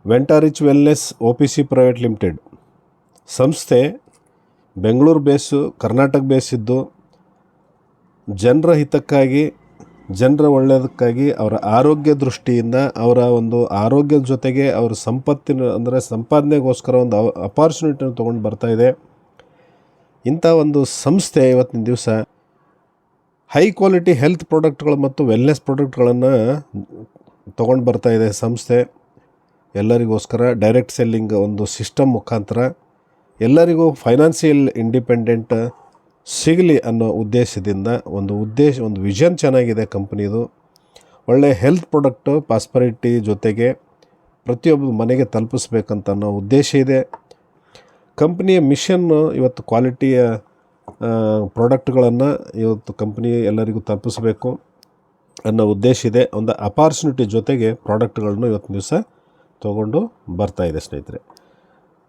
ವೆಂಟಾರಿಚ್ wellness OPC private limited ಸಂಸ್ಥೆ ಬೆಂಗಳೂರು ಬೇಸು, ಕರ್ನಾಟಕ ಬೇಸಿದ್ದು, ಜನರ ಹಿತಕ್ಕಾಗಿ, ಜನರ ಒಳ್ಳೆಯದಕ್ಕಾಗಿ, ಅವರ ಆರೋಗ್ಯ ದೃಷ್ಟಿಯಿಂದ, ಅವರ ಒಂದು ಆರೋಗ್ಯದ ಜೊತೆಗೆ ಅವರ ಸಂಪಾದನೆಗೋಸ್ಕರ ಒಂದು ಅಪಾರ್ಚುನಿಟಿನ ತೊಗೊಂಡು ಬರ್ತಾಯಿದೆ. ಇಂಥ ಒಂದು ಸಂಸ್ಥೆ ಇವತ್ತಿನ ದಿವಸ ಹೈ ಕ್ವಾಲಿಟಿ ಹೆಲ್ತ್ ಪ್ರಾಡಕ್ಟ್ಗಳು ಮತ್ತು ವೆಲ್ನೆಸ್ ಪ್ರಾಡಕ್ಟ್ಗಳನ್ನು ತೊಗೊಂಡು ಬರ್ತಾಯಿದೆ. ಸಂಸ್ಥೆ ಎಲ್ಲರಿಗೋಸ್ಕರ ಡೈರೆಕ್ಟ್ ಸೆಲ್ಲಿಂಗ್ ಒಂದು ಸಿಸ್ಟಮ್ ಮುಖಾಂತರ ಎಲ್ಲರಿಗೂ ಫೈನಾನ್ಷಿಯಲ್ ಇಂಡಿಪೆಂಡೆಂಟ್ ಸಿಗಲಿ ಅನ್ನೋ ಉದ್ದೇಶದಿಂದ ಒಂದು ವಿಷನ್ ಚೆನ್ನಾಗಿದೆ ಕಂಪ್ನಿದು. ಒಳ್ಳೆ ಹೆಲ್ತ್ ಪ್ರಾಡಕ್ಟು ಪಾಸ್ಪರಿಟಿ ಜೊತೆಗೆ ಪ್ರತಿಯೊಬ್ಬರು ಮನೆಗೆ ತಲುಪಿಸ್ಬೇಕಂತ ಅನ್ನೋ ಉದ್ದೇಶ ಇದೆ. ಕಂಪ್ನಿಯ ಮಿಷನ್ನು ಇವತ್ತು ಕ್ವಾಲಿಟಿಯ ಪ್ರಾಡಕ್ಟ್ಗಳನ್ನು ಇವತ್ತು ಕಂಪ್ನಿ ಎಲ್ಲರಿಗೂ ತಲುಪಿಸ್ಬೇಕು ಅನ್ನೋ ಉದ್ದೇಶ ಇದೆ. ಒಂದು ಅಪಾರ್ಚುನಿಟಿ ಜೊತೆಗೆ ಪ್ರಾಡಕ್ಟ್ಗಳನ್ನು ಇವತ್ತಿನ ದಿವಸ ತೊಗೊಂಡು ಬರ್ತಾಯಿದೆ ಸ್ನೇಹಿತರೆ.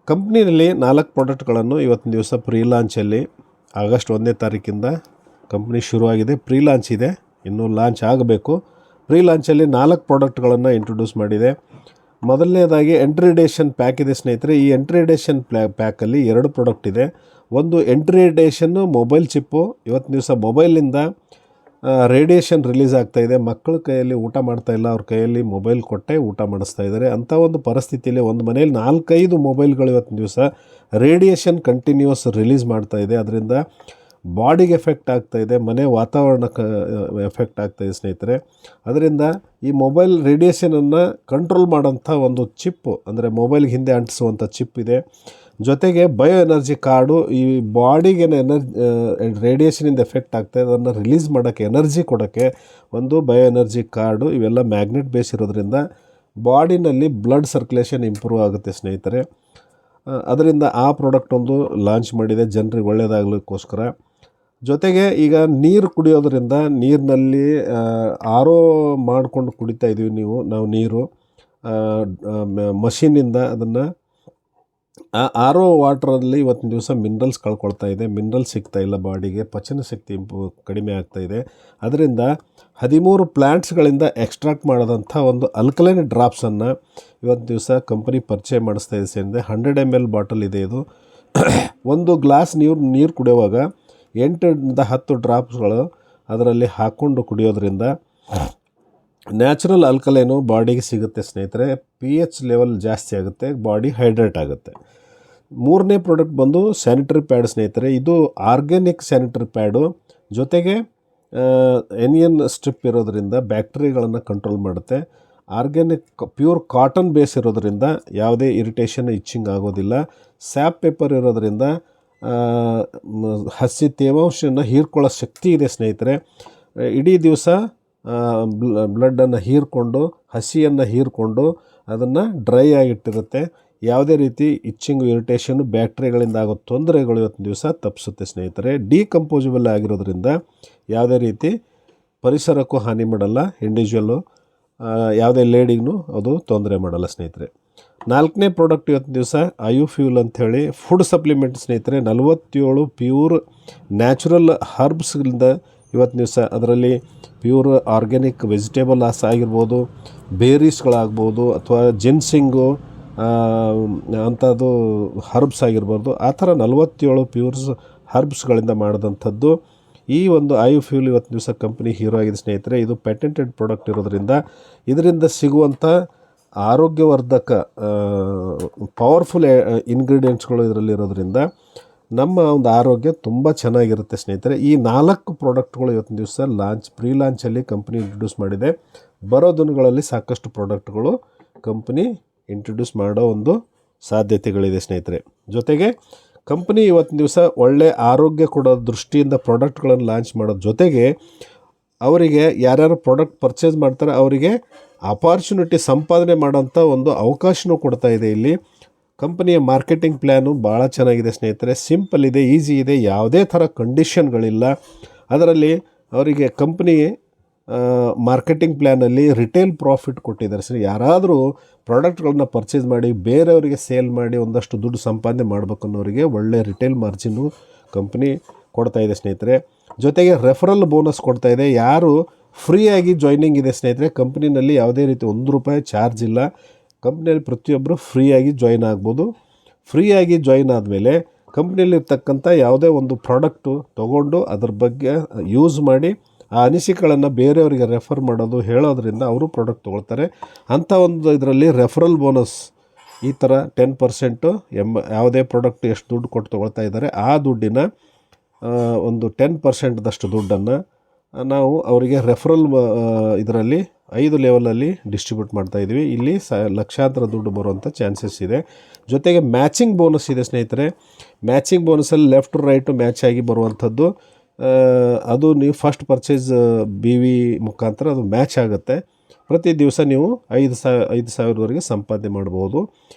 ಕಂಪ್ನಿಯಲ್ಲಿ 4 ಪ್ರಾಡಕ್ಟ್ಗಳನ್ನು ಇವತ್ತಿನ ದಿವಸ ಪ್ರೀ ಲಾಂಚಲ್ಲಿ ಆಗಸ್ಟ್ 1ನೇ ತಾರೀಕಿಂದ ಕಂಪ್ನಿ ಶುರುವಾಗಿದೆ. ಪ್ರೀ ಲಾಂಚ್ ಇದೆ, ಇನ್ನೂ ಲಾಂಚ್ ಆಗಬೇಕು. ಪ್ರೀ ಲಾಂಚಲ್ಲಿ 4 ಪ್ರಾಡಕ್ಟ್ಗಳನ್ನು ಇಂಟ್ರೊಡ್ಯೂಸ್ ಮಾಡಿದೆ. ಮೊದಲನೇದಾಗಿ ಎಂಟ್ರಿ ಎಡಿಷನ್ ಪ್ಯಾಕ್ ಇದೆ ಸ್ನೇಹಿತರೆ. ಈ ಎಂಟ್ರಿ ಎಡಿಷನ್ ಪ್ಯಾಕಲ್ಲಿ 2 ಪ್ರಾಡಕ್ಟ್ ಇದೆ. ಒಂದು ಎಂಟ್ರಿ ಎಡಿಷನ್ನು ಮೊಬೈಲ್ ಚಿಪ್ಪು. ಇವತ್ತಿನ ದಿವಸ ಮೊಬೈಲಿಂದ ರೇಡಿಯೇಷನ್ ರಿಲೀಸ್ ಆಗ್ತಾಯಿದೆ. ಮಕ್ಕಳ ಕೈಯಲ್ಲಿ ಊಟ ಮಾಡ್ತಾಯಿಲ್ಲ, ಅವ್ರ ಕೈಯಲ್ಲಿ ಮೊಬೈಲ್ ಕೊಟ್ಟೆ ಊಟ ಮಾಡಿಸ್ತಾ ಇದ್ದಾರೆ. ಅಂಥ ಒಂದು ಪರಿಸ್ಥಿತಿಯಲ್ಲಿ ಒಂದು ಮನೇಲಿ 4-5 ಮೊಬೈಲ್ಗಳು ಇವತ್ತಿನ ದಿವಸ ರೇಡಿಯೇಷನ್ ಕಂಟಿನ್ಯೂಸ್ ರಿಲೀಸ್ ಮಾಡ್ತಾಯಿದೆ. ಅದರಿಂದ ಬಾಡಿಗೆ ಎಫೆಕ್ಟ್ ಆಗ್ತಾಯಿದೆ, ಮನೆ ವಾತಾವರಣಕ್ಕೆ ಎಫೆಕ್ಟ್ ಆಗ್ತಾಯಿದೆ ಸ್ನೇಹಿತರೆ. ಅದರಿಂದ ಈ ಮೊಬೈಲ್ ರೇಡಿಯೇಷನನ್ನು ಕಂಟ್ರೋಲ್ ಮಾಡೋಂಥ ಒಂದು ಚಿಪ್ಪು, ಅಂದರೆ ಮೊಬೈಲ್ಗೆ ಹಿಂದೆ ಅಂಟಿಸುವಂಥ ಚಿಪ್ ಇದೆ. ಜೊತೆಗೆ ಬಯೋ ಎನರ್ಜಿ ಕಾರ್ಡು, ಈ ಬಾಡಿಗೆ ರೇಡಿಯೇಷನಿಂದ ಎಫೆಕ್ಟ್ ಆಗ್ತಾಯಿದೆ, ಅದನ್ನು ರಿಲೀಸ್ ಮಾಡೋಕ್ಕೆ, ಎನರ್ಜಿ ಕೊಡೋಕ್ಕೆ ಒಂದು ಬಯೋ ಎನರ್ಜಿ ಕಾರ್ಡು. ಇವೆಲ್ಲ ಮ್ಯಾಗ್ನೆಟ್ ಬೇಸ್ ಇರೋದ್ರಿಂದ ಬಾಡಿನಲ್ಲಿ ಬ್ಲಡ್ ಸರ್ಕ್ಯುಲೇಷನ್ ಇಂಪ್ರೂವ್ ಆಗುತ್ತೆ ಸ್ನೇಹಿತರೆ. ಅದರಿಂದ ಆ ಪ್ರಾಡಕ್ಟ್ ಒಂದು ಲಾಂಚ್ ಮಾಡಿದೆ ಜನರಿಗೆ ಒಳ್ಳೆಯದಾಗಲಿಕ್ಕೋಸ್ಕರ. ಜೊತೆಗೆ ಈಗ ನೀರು ಕುಡಿಯೋದ್ರಿಂದ ನೀರಿನಲ್ಲಿ ಮಾಡಿಕೊಂಡು ಕುಡಿತಾ ಇದ್ದೀವಿ ನಾವು ನೀರು ಮಷೀನಿಂದ. ಅದನ್ನು ವಾಟ್ರಲ್ಲಿ ಇವತ್ತಿನ ದಿವಸ ಮಿನರಲ್ಸ್ ಕಳ್ಕೊಳ್ತಾ ಇದೆ, ಮಿನರಲ್ಸ್ ಸಿಗ್ತಾಯಿಲ್ಲ ಬಾಡಿಗೆ, ಪಚನ ಶಕ್ತಿ ಕಡಿಮೆ ಆಗ್ತಾಯಿದೆ. ಅದರಿಂದ 13 ಪ್ಲ್ಯಾಂಟ್ಸ್ಗಳಿಂದ ಎಕ್ಸ್ಟ್ರಾಕ್ಟ್ ಮಾಡೋದಂಥ ಒಂದು ಅಲ್ಕಲೈನ್ ಡ್ರಾಪ್ಸನ್ನು ಇವತ್ತು ದಿವಸ ಕಂಪನಿ ಪರಿಚಯ ಮಾಡಿಸ್ತಾ ಇದೆ ಸೇರಿದೆ. 100 ml ಬಾಟಲ್ ಇದೆ ಇದು. ಒಂದು ಗ್ಲಾಸ್ ನೀರು ಕುಡಿಯುವಾಗ 8ರಿಂದ 10 ಡ್ರಾಪ್ಸ್ಗಳು ಅದರಲ್ಲಿ ಹಾಕ್ಕೊಂಡು ಕುಡಿಯೋದ್ರಿಂದ ನ್ಯಾಚುರಲ್ ಅಲ್ಕಲೈನು ಬಾಡಿಗೆ ಸಿಗುತ್ತೆ ಸ್ನೇಹಿತರೆ. pH ಲೆವೆಲ್ ಜಾಸ್ತಿ ಆಗುತ್ತೆ, ಬಾಡಿ ಹೈಡ್ರೇಟ್ ಆಗುತ್ತೆ. 3ನೇ ಪ್ರಾಡಕ್ಟ್ ಬಂದು ಸ್ಯಾನಿಟರಿ ಪ್ಯಾಡ್ ಸ್ನೇಹಿತರೆ. ಇದು ಆರ್ಗ್ಯಾನಿಕ್ ಸ್ಯಾನಿಟರಿ ಪ್ಯಾಡು, ಜೊತೆಗೆ ಎನಿಯನ್ ಸ್ಟ್ರಿಪ್ ಇರೋದ್ರಿಂದ ಬ್ಯಾಕ್ಟೀರಿಯಾಗಳನ್ನು ಕಂಟ್ರೋಲ್ ಮಾಡುತ್ತೆ. ಆರ್ಗ್ಯಾನಿಕ್ ಪ್ಯೂರ್ ಕಾಟನ್ ಬೇಸ್ ಇರೋದ್ರಿಂದ ಯಾವುದೇ ಇರಿಟೇಷನ್, ಇಚ್ಚಿಂಗ್ ಆಗೋದಿಲ್ಲ. ಸ್ಯಾಪ್ ಪೇಪರ್ ಇರೋದ್ರಿಂದ ಹಸಿ ತೇವಾಂಶನ ಹೀರ್ಕೊಳ್ಳೋ ಶಕ್ತಿ ಇದೆ ಸ್ನೇಹಿತರೆ. ಇಡೀ ದಿವಸ ಬ್ಲಡ್ಡನ್ನು ಹೀರ್ಕೊಂಡು, ಹಸಿಯನ್ನು ಹೀರ್ಕೊಂಡು ಅದನ್ನು ಡ್ರೈ ಆಗಿಟ್ಟಿರುತ್ತೆ. ಯಾವುದೇ ರೀತಿ ಇಚ್ಚಿಂಗು, ಇರಿಟೇಷನು, ಬ್ಯಾಕ್ಟೀರಿಯಾಗಳಿಂದ ಆಗೋ ತೊಂದರೆಗಳು ಇವತ್ತಿನ ದಿವಸ ತಪ್ಪಿಸುತ್ತೆ ಸ್ನೇಹಿತರೆ. ಡಿಕಂಪೋಸಿಬಲ್ ಆಗಿರೋದ್ರಿಂದ ಯಾವುದೇ ರೀತಿ ಪರಿಸರಕ್ಕೂ ಹಾನಿ ಮಾಡಲ್ಲ, ಇಂಡಿವಿಜುವಲ್ಲು ಯಾವುದೇ ಲೇಡಿಗೂ ಅದು ತೊಂದರೆ ಮಾಡಲ್ಲ ಸ್ನೇಹಿತರೆ. 4ನೇ ಪ್ರಾಡಕ್ಟ್ ಇವತ್ತಿನ ದಿವಸ IUFuel ಅಂಥೇಳಿ ಫುಡ್ ಸಪ್ಲಿಮೆಂಟ್ ಸ್ನೇಹಿತರೆ. 47 ಪ್ಯೂರ್ ನ್ಯಾಚುರಲ್ ಹರ್ಬ್ಸ್ಗಳಿಂದ ಇವತ್ತಿನ ದಿವಸ, ಅದರಲ್ಲಿ ಪ್ಯೂರ್ ಆರ್ಗ್ಯಾನಿಕ್ ವೆಜಿಟೇಬಲ್ ಆಗಿರ್ಬೋದು, ಬೇರೀಸ್ಗಳಾಗ್ಬೋದು, ಅಥವಾ ಜಿನ್ಸಿಂಗು ಅಂಥದ್ದು ಹರ್ಬ್ಸ್ ಆಗಿರ್ಬೋದು. ಆ ಥರ 47 ಪ್ಯೂರ್ಸ್ ಹರ್ಬ್ಸ್ಗಳಿಂದ ಮಾಡಿದಂಥದ್ದು ಈ ಒಂದು IUFuel ಇವತ್ತಿನ ದಿವಸ ಕಂಪ್ನಿ ಹೀರೋ ಆಗಿದೆ ಸ್ನೇಹಿತರೆ. ಇದು ಪ್ಯಾಟೆಂಟೆಡ್ ಪ್ರಾಡಕ್ಟ್ ಇರೋದ್ರಿಂದ ಇದರಿಂದ ಸಿಗುವಂಥ ಆರೋಗ್ಯವರ್ಧಕ ಪವರ್ಫುಲ್ ಇಂಗ್ರೀಡಿಯೆಂಟ್ಸ್ಗಳು ಇದರಲ್ಲಿರೋದ್ರಿಂದ ನಮ್ಮ ಒಂದು ಆರೋಗ್ಯ ತುಂಬ ಚೆನ್ನಾಗಿರುತ್ತೆ ಸ್ನೇಹಿತರೆ. ಈ 4 ಪ್ರಾಡಕ್ಟ್ಗಳು ಇವತ್ತಿನ ದಿವಸ ಪ್ರೀ ಲಾಂಚಲ್ಲಿ ಕಂಪ್ನಿ ಇಂಟ್ರೊಡ್ಯೂಸ್ ಮಾಡಿದೆ. ಬರೋ ದಿನಗಳಲ್ಲಿ ಸಾಕಷ್ಟು ಪ್ರಾಡಕ್ಟ್ಗಳು ಕಂಪ್ನಿ ಇಂಟ್ರೊಡ್ಯೂಸ್ ಮಾಡೋ ಒಂದು ಸಾಧ್ಯತೆಗಳಿದೆ ಸ್ನೇಹಿತರೆ. ಜೊತೆಗೆ ಕಂಪ್ನಿ ಇವತ್ತಿನ ದಿವಸ ಒಳ್ಳೆ ಆರೋಗ್ಯ ಕೊಡೋ ದೃಷ್ಟಿಯಿಂದ ಪ್ರಾಡಕ್ಟ್ಗಳನ್ನು ಲಾಂಚ್ ಮಾಡೋದ್ರ ಜೊತೆಗೆ ಅವರಿಗೆ ಯಾರ್ಯಾರು ಪ್ರಾಡಕ್ಟ್ ಪರ್ಚೇಸ್ ಮಾಡ್ತಾರೆ ಅವರಿಗೆ ಅಪಾರ್ಚುನಿಟಿ ಸಂಪಾದನೆ ಮಾಡೋಂಥ ಒಂದು ಅವಕಾಶನೂ ಕೊಡ್ತಾ ಇದೆ. ಇಲ್ಲಿ ಕಂಪನಿಯ ಮಾರ್ಕೆಟಿಂಗ್ ಪ್ಲ್ಯಾನು ಭಾಳ ಚೆನ್ನಾಗಿದೆ ಸ್ನೇಹಿತರೆ. ಸಿಂಪಲ್ ಇದೆ, ಈಸಿ ಇದೆ, ಯಾವುದೇ ಥರ ಕಂಡೀಷನ್ಗಳಿಲ್ಲ. ಅದರಲ್ಲಿ ಅವರಿಗೆ ಕಂಪ್ನಿ ಮಾರ್ಕೆಟಿಂಗ್ ಪ್ಲ್ಯಾನಲ್ಲಿ ರಿಟೇಲ್ ಪ್ರಾಫಿಟ್ ಕೊಟ್ಟಿದ್ದಾರೆ ಸರ್. ಯಾರಾದರೂ ಪ್ರಾಡಕ್ಟ್ಗಳನ್ನ ಪರ್ಚೇಸ್ ಮಾಡಿ ಬೇರೆಯವರಿಗೆ ಸೇಲ್ ಮಾಡಿ ಒಂದಷ್ಟು ದುಡ್ಡು ಸಂಪಾದನೆ ಮಾಡಬೇಕನ್ನೋರಿಗೆ ಒಳ್ಳೆ ರಿಟೇಲ್ ಮಾರ್ಜಿನ್ನು ಕಂಪ್ನಿ ಕೊಡ್ತಾಯಿದೆ ಸ್ನೇಹಿತರೆ. ಜೊತೆಗೆ ರೆಫರಲ್ ಬೋನಸ್ ಕೊಡ್ತಾಯಿದೆ. ಯಾರು ಫ್ರೀಯಾಗಿ ಜಾಯ್ನಿಂಗ್ ಇದೆ ಸ್ನೇಹಿತರೆ, ಕಂಪ್ನಿನಲ್ಲಿ ಯಾವುದೇ ರೀತಿ ₹1 ಚಾರ್ಜ್ ಇಲ್ಲ. ಕಂಪ್ನಿಯಲ್ಲಿ ಪ್ರತಿಯೊಬ್ಬರು ಫ್ರೀಯಾಗಿ ಜಾಯಿನ್ ಆಗ್ಬೋದು. ಫ್ರೀಯಾಗಿ ಜಾಯಿನ್ ಆದಮೇಲೆ ಕಂಪ್ನಿಯಲ್ಲಿರ್ತಕ್ಕಂಥ ಯಾವುದೇ ಒಂದು ಪ್ರಾಡಕ್ಟು ತೊಗೊಂಡು ಅದ್ರ ಬಗ್ಗೆ ಯೂಸ್ ಮಾಡಿ ಆ ಅನಿಸಿಕೆಗಳನ್ನು ಬೇರೆಯವರಿಗೆ ರೆಫರ್ ಮಾಡೋದು, ಹೇಳೋದ್ರಿಂದ ಅವರು ಪ್ರಾಡಕ್ಟ್ ತೊಗೊಳ್ತಾರೆ. ಅಂಥ ಒಂದು ಇದರಲ್ಲಿ ರೆಫರಲ್ ಬೋನಸ್ ಈ ಥರ 10% ಯಾವುದೇ ಪ್ರಾಡಕ್ಟ್ ಎಷ್ಟು ದುಡ್ಡು ಕೊಟ್ಟು ತೊಗೊಳ್ತಾ ಇದ್ದಾರೆ ಆ ದುಡ್ಡಿನ ಒಂದು 10%ದಷ್ಟು ದುಡ್ಡನ್ನು ನಾವು ಅವರಿಗೆ ರೆಫರಲ್ ಇದರಲ್ಲಿ 5 ಲೆವೆಲಲ್ಲಿ ಡಿಸ್ಟ್ರಿಬ್ಯೂಟ್ ಮಾಡ್ತಾಯಿದ್ವಿ. ಇಲ್ಲಿ ಲಕ್ಷಾಂತರ ದುಡ್ಡು ಬರುವಂಥ ಚಾನ್ಸಸ್ ಇದೆ. ಜೊತೆಗೆ ಮ್ಯಾಚಿಂಗ್ ಬೋನಸ್ ಇದೆ ಸ್ನೇಹಿತರೆ. ಮ್ಯಾಚಿಂಗ್ ಬೋನಸಲ್ಲಿ ಲೆಫ್ಟ್ ಮ್ಯಾಚ್ ಆಗಿ ಬರುವಂಥದ್ದು, ಅದು ನೀವು ಫಸ್ಟ್ ಪರ್ಚೇಸ್ BV ಮುಖಾಂತರ ಅದು ಮ್ಯಾಚ್ ಆಗುತ್ತೆ. ಪ್ರತಿ ದಿವಸ ನೀವು 5,000ವರೆಗೆ ಸಂಪಾದನೆ ಮಾಡ್ಬೋದು.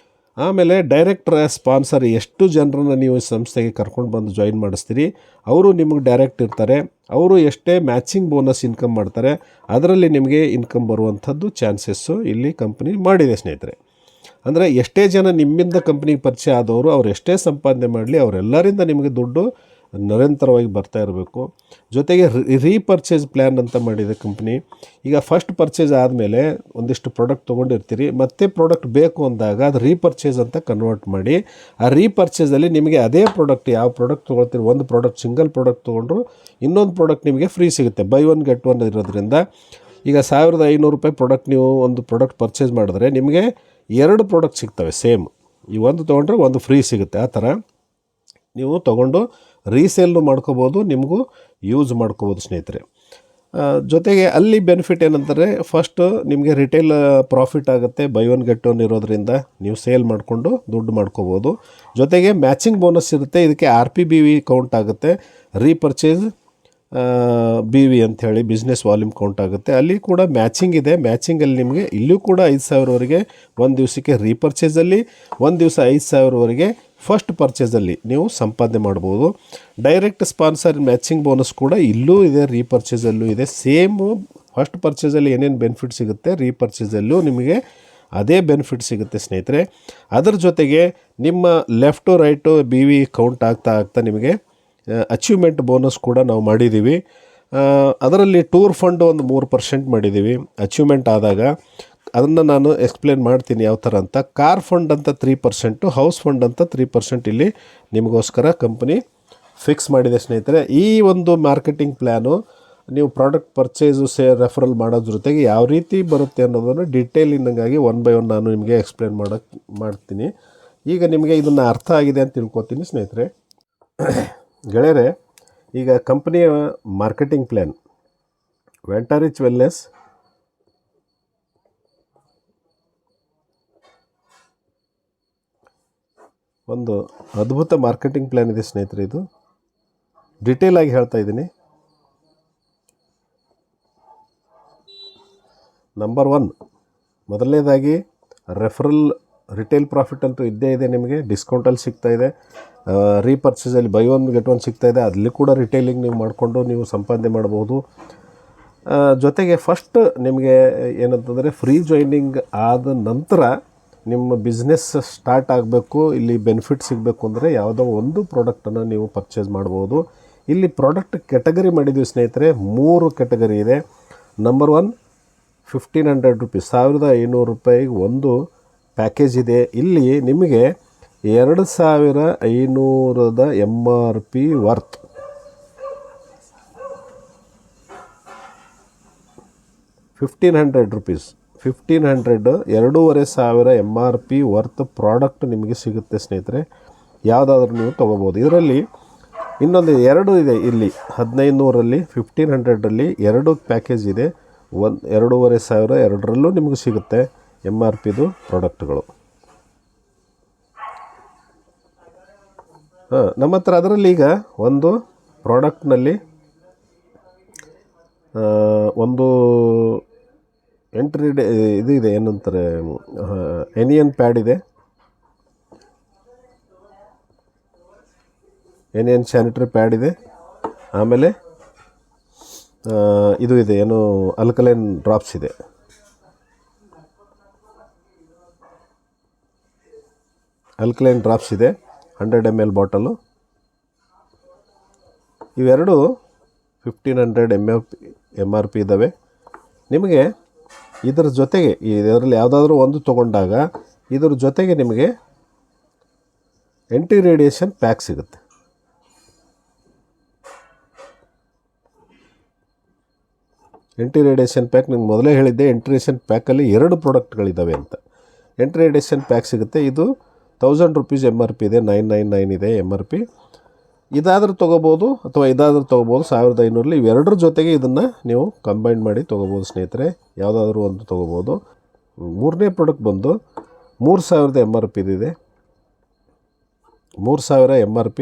ಆಮೇಲೆ ಡೈರೆಕ್ಟ್ ಸ್ಪಾನ್ಸರ್, ಎಷ್ಟು ಜನರನ್ನು ನೀವು ಸಂಸ್ಥೆಗೆ ಕರ್ಕೊಂಡು ಬಂದು ಜಾಯಿನ್ ಮಾಡಿಸ್ತೀರಿ ಅವರು ನಿಮಗೆ ಡೈರೆಕ್ಟ್ ಇರ್ತಾರೆ. ಅವರು ಎಷ್ಟೇ ಮ್ಯಾಚಿಂಗ್ ಬೋನಸ್ ಇನ್ಕಮ್ ಮಾಡ್ತಾರೆ ಅದರಲ್ಲಿ ನಿಮಗೆ ಇನ್ಕಮ್ ಬರುವಂಥದ್ದು ಚಾನ್ಸಸ್ಸು ಇಲ್ಲಿ ಕಂಪ್ನಿ ಮಾಡಿದೆ ಸ್ನೇಹಿತರೆ. ಅಂದರೆ ಎಷ್ಟೇ ಜನ ನಿಮ್ಮಿಂದ ಕಂಪ್ನಿಗೆ ಪರಿಚಯ ಆದವರು ಅವ್ರು ಎಷ್ಟೇ ಸಂಪಾದನೆ ಮಾಡಲಿ ಅವರೆಲ್ಲರಿಂದ ನಿಮಗೆ ದುಡ್ಡು ನಿರಂತರವಾಗಿ ಬರ್ತಾ ಇರಬೇಕು. ಜೊತೆಗೆ ರೀಪರ್ಚೇಸ್ ಪ್ಲ್ಯಾನ್ ಅಂತ ಮಾಡಿದೆ ಕಂಪ್ನಿ. ಈಗ ಫಸ್ಟ್ ಪರ್ಚೇಸ್ ಆದಮೇಲೆ ಒಂದಿಷ್ಟು ಪ್ರಾಡಕ್ಟ್ ತೊಗೊಂಡಿರ್ತೀರಿ, ಮತ್ತೆ ಪ್ರಾಡಕ್ಟ್ ಬೇಕು ಅಂದಾಗ ಅದು ರೀಪರ್ಚೇಸ್ ಅಂತ ಕನ್ವರ್ಟ್ ಮಾಡಿ ಆ ರೀಪರ್ಚೇಸಲ್ಲಿ ನಿಮಗೆ ಅದೇ ಪ್ರಾಡಕ್ಟ್, ಯಾವ ಪ್ರಾಡಕ್ಟ್ ತೊಗೊಳ್ತೀರಿ, ಒಂದು ಪ್ರಾಡಕ್ಟ್ ಸಿಂಗಲ್ ಪ್ರಾಡಕ್ಟ್ ತೊಗೊಂಡ್ರು ಇನ್ನೊಂದು ಪ್ರಾಡಕ್ಟ್ ನಿಮಗೆ ಫ್ರೀ ಸಿಗುತ್ತೆ. ಬೈ 1 get 1 ಇರೋದ್ರಿಂದ ಈಗ 1,500 ರೂಪಾಯಿ ಪ್ರಾಡಕ್ಟ್ ನೀವು ಒಂದು ಪ್ರಾಡಕ್ಟ್ ಪರ್ಚೇಸ್ ಮಾಡಿದ್ರೆ ನಿಮಗೆ 2 ಪ್ರಾಡಕ್ಟ್ ಸಿಗ್ತವೆ ಸೇಮ್. ಈ ಒಂದು ತೊಗೊಂಡ್ರೆ ಒಂದು ಫ್ರೀ ಸಿಗುತ್ತೆ. ಆ ಥರ ನೀವು ತೊಗೊಂಡು ರೀಸೇಲ್ನು ಮಾಡ್ಕೋಬೋದು, ನಿಮಗೂ ಯೂಸ್ ಮಾಡ್ಕೋಬೋದು ಸ್ನೇಹಿತರೆ. ಜೊತೆಗೆ ಅಲ್ಲಿ ಬೆನಿಫಿಟ್ ಏನಂದರೆ ಫಸ್ಟು ನಿಮಗೆ ರಿಟೇಲ್ ಪ್ರಾಫಿಟ್ ಆಗುತ್ತೆ. ಬೈ 1 get 1 ಇರೋದ್ರಿಂದ ನೀವು ಸೇಲ್ ಮಾಡಿಕೊಂಡು ದುಡ್ಡು ಮಾಡ್ಕೋಬೋದು. ಜೊತೆಗೆ ಮ್ಯಾಚಿಂಗ್ ಬೋನಸ್ ಇರುತ್ತೆ. ಇದಕ್ಕೆ RPBV ಕೌಂಟ್ ಆಗುತ್ತೆ. ರೀಪರ್ಚೇಸ್ BV ಅಂಥೇಳಿ ಬಿಸ್ನೆಸ್ ವಾಲ್ಯೂಮ್ ಕೌಂಟ್ ಆಗುತ್ತೆ. ಅಲ್ಲಿ ಕೂಡ ಮ್ಯಾಚಿಂಗ್ ಇದೆ. ಮ್ಯಾಚಿಂಗಲ್ಲಿ ನಿಮಗೆ ಇಲ್ಲೂ ಕೂಡ 5,000ವರೆಗೆ ಒಂದು ದಿವಸಕ್ಕೆ ರೀಪರ್ಚೇಸಲ್ಲಿ, ಒಂದು ದಿವಸ 5,000ವರೆಗೆ ಫಸ್ಟ್ ಪರ್ಚೇಸಲ್ಲಿ ನೀವು ಸಂಪಾದನೆ ಮಾಡ್ಬೋದು. ಡೈರೆಕ್ಟ್ ಸ್ಪಾನ್ಸರ್ ಮ್ಯಾಚಿಂಗ್ ಬೋನಸ್ ಕೂಡ ಇಲ್ಲೂ ಇದೆ, ರೀಪರ್ಚೇಸಲ್ಲೂ ಇದೆ. ಸೇಮು ಫಸ್ಟ್ ಪರ್ಚೇಸಲ್ಲಿ ಏನೇನು ಬೆನಿಫಿಟ್ ಸಿಗುತ್ತೆ ರೀಪರ್ಚೇಸಲ್ಲೂ ನಿಮಗೆ ಅದೇ ಬೆನಿಫಿಟ್ ಸಿಗುತ್ತೆ ಸ್ನೇಹಿತರೆ. ಅದರ ಜೊತೆಗೆ ನಿಮ್ಮ ಲೆಫ್ಟು ರೈಟು BV ಕೌಂಟ್ ಆಗ್ತಾ ನಿಮಗೆ ಅಚೀವ್ಮೆಂಟ್ ಬೋನಸ್ ಕೂಡ ನಾವು ಮಾಡಿದ್ದೀವಿ. ಅದರಲ್ಲಿ ಟೂರ್ ಫಂಡ್ ಒಂದು 3% ಮಾಡಿದ್ದೀವಿ ಅಚೀವ್ಮೆಂಟ್ ಆದಾಗ. ಅದನ್ನು ನಾನು ಎಕ್ಸ್ಪ್ಲೇನ್ ಮಾಡ್ತೀನಿ ಯಾವ ಥರ ಅಂತ. ಕಾರ್ ಫಂಡ್ ಅಂತ 3%, ಹೌಸ್ ಫಂಡ್ ಅಂತ 3% ಇಲ್ಲಿ ನಿಮಗೋಸ್ಕರ ಕಂಪ್ನಿ ಫಿಕ್ಸ್ ಮಾಡಿದೆ ಸ್ನೇಹಿತರೆ. ಈ ಒಂದು ಮಾರ್ಕೆಟಿಂಗ್ ಪ್ಲ್ಯಾನು ನೀವು ಪ್ರಾಡಕ್ಟ್ ಪರ್ಚೇಸು ರೆಫರಲ್ ಮಾಡೋದ್ರ ಜೊತೆಗೆ ಯಾವ ರೀತಿ ಬರುತ್ತೆ ಅನ್ನೋದನ್ನು ಡೀಟೇಲಿಂಗಾಗಿ 1 by 1 ನಾನು ನಿಮಗೆ ಎಕ್ಸ್ಪ್ಲೇನ್ ಮಾಡ್ತೀನಿ. ಈಗ ನಿಮಗೆ ಇದನ್ನು ಅರ್ಥ ಆಗಿದೆ ಅಂತ ತಿಳ್ಕೊತೀನಿ ಸ್ನೇಹಿತರೆ. ಗೆಳೆಯರೆ, ಈಗ ಕಂಪ್ನಿಯ ಮಾರ್ಕೆಟಿಂಗ್ ಪ್ಲ್ಯಾನ್ ವೆಂಟರಿಚ್ ವೆಲ್ನೆಸ್ ಒಂದು ಅದ್ಭುತ ಮಾರ್ಕೆಟಿಂಗ್ ಪ್ಲ್ಯಾನ್ ಇದೆ ಸ್ನೇಹಿತರೆ. ಇದು ಡಿಟೇಲಾಗಿ ಹೇಳ್ತಾ ಇದ್ದೀನಿ. ನಂಬರ್ 1, ಮೊದಲನೇದಾಗಿ ರೆಫರಲ್ ರಿಟೇಲ್ ಪ್ರಾಫಿಟ್ ಅಂತೂ ಇದ್ದೇ ಇದೆ. ನಿಮಗೆ ಡಿಸ್ಕೌಂಟಲ್ಲಿ ಸಿಗ್ತಾ ಇದೆ. ರೀಪರ್ಚೇಸಲ್ಲಿ ಬೈ 1 get 1 ಸಿಗ್ತಾ ಇದೆ. ಅಲ್ಲಿ ಕೂಡ ರಿಟೇಲಿಂಗ್ ನೀವು ಮಾಡಿಕೊಂಡು ನೀವು ಸಂಪಾದನೆ ಮಾಡ್ಬೋದು. ಜೊತೆಗೆ ಫಸ್ಟ್ ನಿಮಗೆ ಏನಂತಂದರೆ ಫ್ರೀ ಜಾಯ್ನಿಂಗ್ ಆದ ನಂತರ ನಿಮ್ಮ ಬಿಸ್ನೆಸ್ ಸ್ಟಾರ್ಟ್ ಆಗಬೇಕು, ಇಲ್ಲಿ ಬೆನಿಫಿಟ್ ಸಿಗಬೇಕು ಅಂದರೆ ಯಾವುದೋ ಒಂದು ಪ್ರಾಡಕ್ಟನ್ನು ನೀವು ಪರ್ಚೇಸ್ ಮಾಡ್ಬೋದು. ಇಲ್ಲಿ ಪ್ರಾಡಕ್ಟ್ ಕೆಟಗರಿ ಮಾಡಿದ್ದೀವಿ ಸ್ನೇಹಿತರೆ. 3 ಕೆಟಗರಿ ಇದೆ. ನಂಬರ್ 1 1,500 ರೂಪೀಸ್, 1,500 ರೂಪಾಯಿಗೆ ಒಂದು ಪ್ಯಾಕೇಜ್ ಇದೆ. ಇಲ್ಲಿ ನಿಮಗೆ 2,500ದ MRP worth, 1,500 rupees, 1,500 2,500 MRP worth product ನಿಮಗೆ ಸಿಗುತ್ತೆ ಸ್ನೇಹಿತರೆ. ಯಾವುದಾದ್ರೂ ನೀವು ತೊಗೋಬೋದು. ಇದರಲ್ಲಿ ಇನ್ನೊಂದು 2 ಇದೆ. ಇಲ್ಲಿ 1,500ರಲ್ಲಿ 1,500ರಲ್ಲಿ 2 ಪ್ಯಾಕೇಜ್ ಇದೆ. 2,500 ಎರಡರಲ್ಲೂ ನಿಮಗೆ ಸಿಗುತ್ತೆ MRPದು ಪ್ರಾಡಕ್ಟ್ಗಳು. ನಮ್ಮ ಹತ್ರ ಅದರಲ್ಲಿ ಈಗ ಒಂದು ಪ್ರಾಡಕ್ಟ್ನಲ್ಲಿ ಒಂದು ಎಂಟ್ರಿ ಇದು ಇದೆ, ಏನಂತಾರೆ, ಎನಿಯನ್ ಪ್ಯಾಡ್ ಇದೆ, ಎನಿಯನ್ ಸ್ಯಾನಿಟರಿ ಪ್ಯಾಡ್ ಇದೆ. ಆಮೇಲೆ ಇದು ಇದೆ, ಏನು ಅಲ್ಕಲೈನ್ ಡ್ರಾಪ್ಸ್ ಇದೆ. ಅಲ್ಕಲೈನ್ ಡ್ರಾಪ್ಸ್ ಇದೆ, 100 ml ಬಾಟಲು. ಇವೆರಡು 1,500 MRP ಇದ್ದಾವೆ. ನಿಮಗೆ ಇದರ ಜೊತೆಗೆ ಇದರಲ್ಲಿ ಯಾವುದಾದ್ರೂ ಒಂದು ತೊಗೊಂಡಾಗ ಇದ್ರ ಜೊತೆಗೆ ನಿಮಗೆ ಎಂಟಿ ರೇಡಿಯೇಷನ್ ಪ್ಯಾಕ್ ಸಿಗುತ್ತೆ. ಎಂಟಿ ರೇಡಿಯೇಷನ್ ಪ್ಯಾಕ್ ನಿಮ್ಗೆ ಮೊದಲೇ ಹೇಳಿದ್ದೆ, ಎಂಟಿ ರೇಡಿಯೇಷನ್ ಪ್ಯಾಕಲ್ಲಿ 2 ಪ್ರಾಡಕ್ಟ್ಗಳಿದ್ದಾವೆ ಅಂತ. ಎಂಟಿ ರೇಡಿಯೇಷನ್ ಪ್ಯಾಕ್ ಸಿಗುತ್ತೆ. ಇದು 1000 ರೂಪೀಸ್ MRP ಇದೆ, 999 ಇದೆ MRP. ಇದಾದರೂ ತೊಗೋಬೋದು ಅಥವಾ ಇದಾದರೂ ತೊಗೋಬೋದು 1500. ಇವೆರಡರ ಜೊತೆಗೆ ಇದನ್ನು ನೀವು ಕಂಬೈನ್ ಮಾಡಿ ತೊಗೋಬೋದು ಸ್ನೇಹಿತರೆ. ಯಾವುದಾದ್ರೂ ಒಂದು ತೊಗೋಬೋದು. 3ನೇ ಪ್ರಾಡಕ್ಟ್ ಬಂದು 3000 MRP ಇದೆ. 3000 MRP.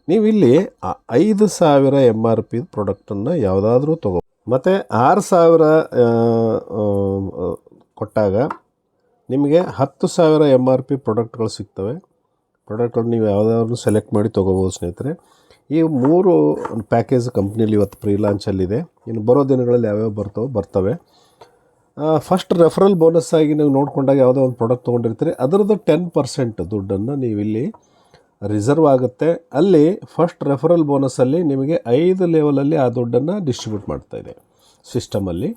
ನೀವಿಲ್ಲಿ 5000 MRP ಪ್ರಾಡಕ್ಟನ್ನು ಯಾವುದಾದ್ರೂ ತೊಗೋ. ಮತ್ತು 6000 ಕೊಟ್ಟಾಗ ನಿಮಗೆ 10,000 MRP ಪ್ರಾಡಕ್ಟ್ಗಳು ಸಿಗ್ತವೆ. ಪ್ರಾಡಕ್ಟ್ಗಳು ನೀವು ಯಾವುದಾದ್ರೂ ಸೆಲೆಕ್ಟ್ ಮಾಡಿ ತೊಗೋಬೋದು ಸ್ನೇಹಿತರೆ. ಈ 3 ಪ್ಯಾಕೇಜ್ ಕಂಪ್ನೀಲಿ ಇವತ್ತು ಪ್ರೀ ಲಾಂಚಲ್ಲಿದೆ. ಇನ್ನು ಬರೋ ದಿನಗಳಲ್ಲಿ ಯಾವ್ಯಾವ ಬರ್ತವೆ. ಫಸ್ಟ್ ರೆಫರಲ್ ಬೋನಸ್ ಆಗಿ ನೀವು ನೋಡಿಕೊಂಡಾಗ ಯಾವುದೋ ಒಂದು ಪ್ರಾಡಕ್ಟ್ ತೊಗೊಂಡಿರ್ತೀರಿ, ಅದರದ್ದು 10% ದುಡ್ಡನ್ನು ನೀವಿಲ್ಲಿ ರಿಸರ್ವ್ ಆಗುತ್ತೆ. ಅಲ್ಲಿ ಫಸ್ಟ್ ರೆಫರಲ್ ಬೋನಸಲ್ಲಿ ನಿಮಗೆ 5 ಲೆವೆಲಲ್ಲಿ ಆ ದುಡ್ಡನ್ನು ಡಿಸ್ಟ್ರಿಬ್ಯೂಟ್ ಮಾಡ್ತಾಯಿದೆ ಸಿಸ್ಟಮಲ್ಲಿ.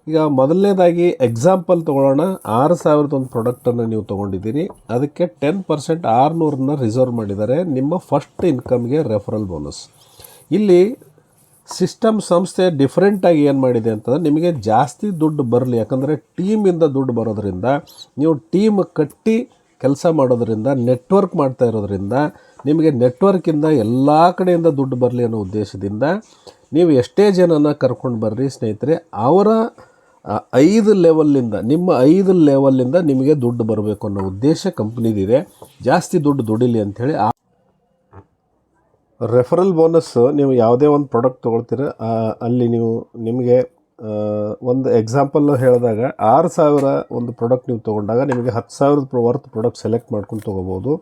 ಈಗ ಮೊದಲನೇದಾಗಿ ಎಕ್ಸಾಂಪಲ್ ತೊಗೊಳ್ಳೋಣ. 6000 ಒಂದು ಪ್ರಾಡಕ್ಟನ್ನು ನೀವು ತೊಗೊಂಡಿದ್ದೀರಿ, ಅದಕ್ಕೆ 10% 600 ರಿಸರ್ವ್ ಮಾಡಿದ್ದಾರೆ ನಿಮ್ಮ ಫಸ್ಟ್ ಇನ್ಕಮ್ಗೆ ರೆಫರಲ್ ಬೋನಸ್. ಇಲ್ಲಿ ಸಿಸ್ಟಮ್ ಸಂಸ್ಥೆ ಡಿಫ್ರೆಂಟಾಗಿ ಏನು ಮಾಡಿದೆ ಅಂತಂದರೆ, ನಿಮಗೆ ಜಾಸ್ತಿ ದುಡ್ಡು ಬರಲಿ, ಯಾಕಂದರೆ ಟೀಮಿಂದ ದುಡ್ಡು ಬರೋದ್ರಿಂದ, ನೀವು ಟೀಮ್ ಕಟ್ಟಿ ಕೆಲಸ ಮಾಡೋದ್ರಿಂದ, ನೆಟ್ವರ್ಕ್ ಮಾಡ್ತಾ ಇರೋದ್ರಿಂದ, ನಿಮಗೆ ನೆಟ್ವರ್ಕಿಂದ ಎಲ್ಲ ಕಡೆಯಿಂದ ದುಡ್ಡು ಬರಲಿ ಅನ್ನೋ ಉದ್ದೇಶದಿಂದ ನೀವು ಎಷ್ಟೇ ಜನನ ಕರ್ಕೊಂಡು ಬರ್ರಿ ಸ್ನೇಹಿತರೆ, ಅವರ 5 ಲೆವೆಲ್ಲಿಂದ, ನಿಮ್ಮ 5 ಲೆವೆಲ್ಲಿಂದ ನಿಮಗೆ ದುಡ್ಡು ಬರಬೇಕು ಅನ್ನೋ ಉದ್ದೇಶ ಕಂಪ್ನಿದಿದೆ. ಜಾಸ್ತಿ ದುಡ್ಡು ದುಡಿಲಿ ಅಂಥೇಳಿ ರೆಫರಲ್ ಬೋನಸ್. ನೀವು ಯಾವುದೇ ಒಂದು ಪ್ರಾಡಕ್ಟ್ ತೊಗೊಳ್ತೀರ, ಅಲ್ಲಿ ನಿಮಗೆ ಒಂದು ಎಕ್ಸಾಂಪಲ್ ಹೇಳಿದಾಗ 6000 ಒಂದು ಪ್ರಾಡಕ್ಟ್ ನೀವು ತೊಗೊಂಡಾಗ ನಿಮಗೆ 10,000 ವರ್ತ್ ಪ್ರಾಡಕ್ಟ್ ಸೆಲೆಕ್ಟ್ ಮಾಡ್ಕೊಂಡು ತೊಗೋಬೋದು.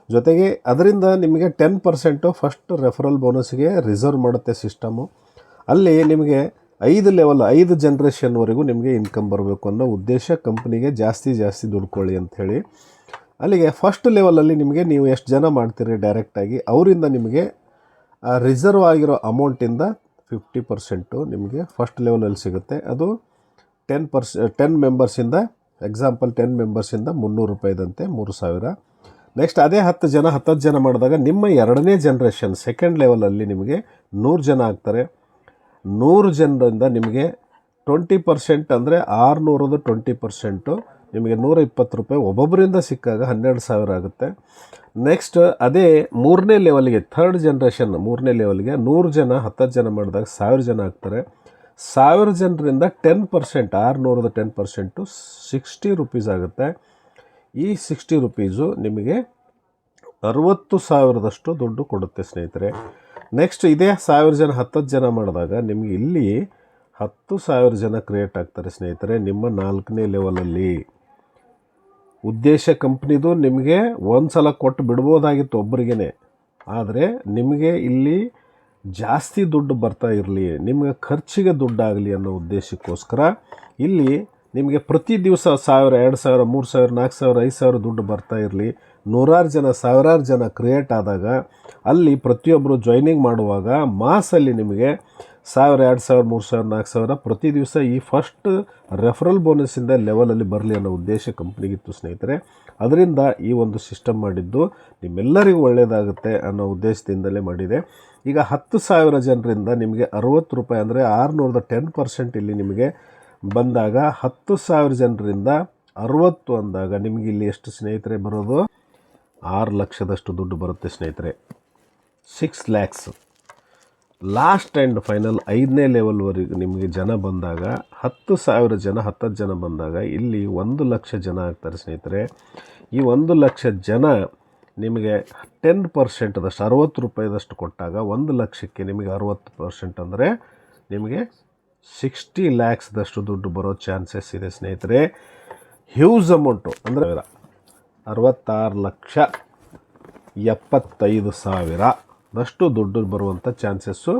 ಜೊತೆಗೆ ಅದರಿಂದ ನಿಮಗೆ 10% ಫಸ್ಟ್ ರೆಫರಲ್ ಬೋನಸ್ಗೆ ರಿಸರ್ವ್ ಮಾಡುತ್ತೆ ಸಿಸ್ಟಮು. ಅಲ್ಲಿ ನಿಮಗೆ 5 ಲೆವೆಲ್, 5 ಜನ್ರೇಷನ್ವರೆಗೂ ನಿಮಗೆ ಇನ್ಕಮ್ ಬರಬೇಕು ಅನ್ನೋ ಉದ್ದೇಶ ಕಂಪ್ನಿಗೆ. ಜಾಸ್ತಿ ದುಡ್ಕೊಳ್ಳಿ ಅಂಥೇಳಿ ಅಲ್ಲಿಗೆ ಫಸ್ಟ್ ಲೆವೆಲಲ್ಲಿ ನಿಮಗೆ ನೀವು ಎಷ್ಟು ಜನ ಮಾಡ್ತೀರಿ ಡೈರೆಕ್ಟಾಗಿ, ಅವರಿಂದ ನಿಮಗೆ ರಿಸರ್ವ್ ಆಗಿರೋ ಅಮೌಂಟಿಂದ 50% ನಿಮಗೆ ಫಸ್ಟ್ ಲೆವೆಲಲ್ಲಿ ಸಿಗುತ್ತೆ. ಅದು 10 ಮೆಂಬರ್ಸಿಂದ, ಎಕ್ಸಾಂಪಲ್ 10 ಮೆಂಬರ್ಸಿಂದ 300 ರೂಪಾಯಿದಂತೆ 3000. ನೆಕ್ಸ್ಟ್ ಅದೇ 10 ಜನ ಮಾಡಿದಾಗ ನಿಮ್ಮ 2ನೇ ಜನ್ರೇಷನ್ ಸೆಕೆಂಡ್ ಲೆವೆಲಲ್ಲಿ ನಿಮಗೆ 100 ಜನ ಆಗ್ತಾರೆ. 100 ಜನರಿಂದ ನಿಮಗೆ 20% ಅಂದರೆ 600ದು 20% ನಿಮಗೆ 120 ರೂಪಾಯಿ ಒಬ್ಬೊಬ್ಬರಿಂದ ಸಿಕ್ಕಾಗ 12,000 ಆಗುತ್ತೆ. ನೆಕ್ಸ್ಟ್ ಅದೇ 3ನೇ ಲೆವೆಲ್ಗೆ, 3rd ಜನ್ರೇಷನ್ 3ನೇ ಲೆವೆಲ್ಗೆ 100 ಜನ 10 ಜನ ಮಾಡಿದಾಗ 1000 ಜನ ಆಗ್ತಾರೆ. 1000 ಜನರಿಂದ 10%, 600ದು 10% 60 ರೂಪೀಸ್ ಆಗುತ್ತೆ. ಈ 60 ರೂಪೀಸು ನಿಮಗೆ 60,000ದಷ್ಟು ದುಡ್ಡು ಕೊಡುತ್ತೆ ಸ್ನೇಹಿತರೆ. ನೆಕ್ಸ್ಟ್ ಇದೇ 1000 ಜನ 10 ಜನ ಮಾಡಿದಾಗ ನಿಮಗೆ ಇಲ್ಲಿ 10,000 ಜನ ಕ್ರಿಯೇಟ್ ಆಗ್ತಾರೆ ಸ್ನೇಹಿತರೆ ನಿಮ್ಮ 4ನೇ ಲೆವೆಲಲ್ಲಿ. ಉದ್ದೇಶ ಕಂಪ್ನಿದು ನಿಮಗೆ ಒಂದು ಸಲ ಕೊಟ್ಟು ಬಿಡ್ಬೋದಾಗಿತ್ತು ಒಬ್ಬರಿಗೇ, ಆದರೆ ನಿಮಗೆ ಇಲ್ಲಿ ಜಾಸ್ತಿ ದುಡ್ಡು ಬರ್ತಾ ಇರಲಿ, ನಿಮಗೆ ಖರ್ಚಿಗೆ ದುಡ್ಡಾಗಲಿ ಅನ್ನೋ ಉದ್ದೇಶಕ್ಕೋಸ್ಕರ ಇಲ್ಲಿ ನಿಮಗೆ ಪ್ರತಿ ದಿವಸ 1000, 2000, 3000, 4000, 5000 ದುಡ್ಡು ಬರ್ತಾ ಇರಲಿ. 100 ಜನ 1000 ಜನ ಕ್ರಿಯೇಟ್ ಆದಾಗ ಅಲ್ಲಿ ಪ್ರತಿಯೊಬ್ಬರು ಜಾಯ್ನಿಂಗ್ ಮಾಡುವಾಗ ಮಾಸಲ್ಲಿ ನಿಮಗೆ 1000, 2000, 3000, 4000 ಪ್ರತಿ ದಿವಸ ಈ ಫಸ್ಟ್ ರೆಫರಲ್ ಬೋನಸ್ಸಿಂದ ಲೆವೆಲಲ್ಲಿ ಬರಲಿ ಅನ್ನೋ ಉದ್ದೇಶ ಕಂಪ್ನಿಗಿತ್ತು ಸ್ನೇಹಿತರೆ. ಅದರಿಂದ ಈ ಒಂದು ಸಿಸ್ಟಮ್ ಮಾಡಿದ್ದು ನಿಮ್ಮೆಲ್ಲರಿಗೂ ಒಳ್ಳೆಯದಾಗುತ್ತೆ ಅನ್ನೋ ಉದ್ದೇಶದಿಂದಲೇ ಮಾಡಿದೆ. ಈಗ 10,000 ಜನರಿಂದ ನಿಮಗೆ 60 ರೂಪಾಯಿ ಅಂದರೆ 600ದ 10% ಇಲ್ಲಿ ನಿಮಗೆ ಬಂದಾಗ 10,000 ಜನರಿಂದ 60 ಅಂದಾಗ ನಿಮಗೆ ಇಲ್ಲಿ ಎಷ್ಟು ಸ್ನೇಹಿತರೆ ಬರೋದು? 6 ಲಕ್ಷದಷ್ಟು ದುಡ್ಡು ಬರುತ್ತೆ ಸ್ನೇಹಿತರೆ. 6 lakhs. ಲಾಸ್ಟ್ ಆ್ಯಂಡ್ ಫೈನಲ್ 5ನೇ ಲೆವೆಲ್ವರೆಗೂ ನಿಮಗೆ ಜನ ಬಂದಾಗ 10,000 ಜನ 10 ಜನ ಬಂದಾಗ ಇಲ್ಲಿ 1 ಲಕ್ಷ ಜನ ಆಗ್ತಾರೆ ಸ್ನೇಹಿತರೆ. ಈ 1 ಲಕ್ಷ ಜನ ನಿಮಗೆ 10%ದಷ್ಟು 60 ರೂಪಾಯಿದಷ್ಟು ಕೊಟ್ಟಾಗ 1 ಲಕ್ಷಕ್ಕೆ ನಿಮಗೆ 60% ಅಂದರೆ ನಿಮಗೆ 60 lakhsದಷ್ಟು ದುಡ್ಡು ಬರೋ ಚಾನ್ಸಸ್ ಇದೆ ಸ್ನೇಹಿತರೆ. ಹ್ಯೂಜ್ ಅಮೌಂಟು ಅಂದರೆ 66,75,000ದಷ್ಟು ದುಡ್ಡು ಬರುವಂಥ ಚಾನ್ಸಸ್ಸು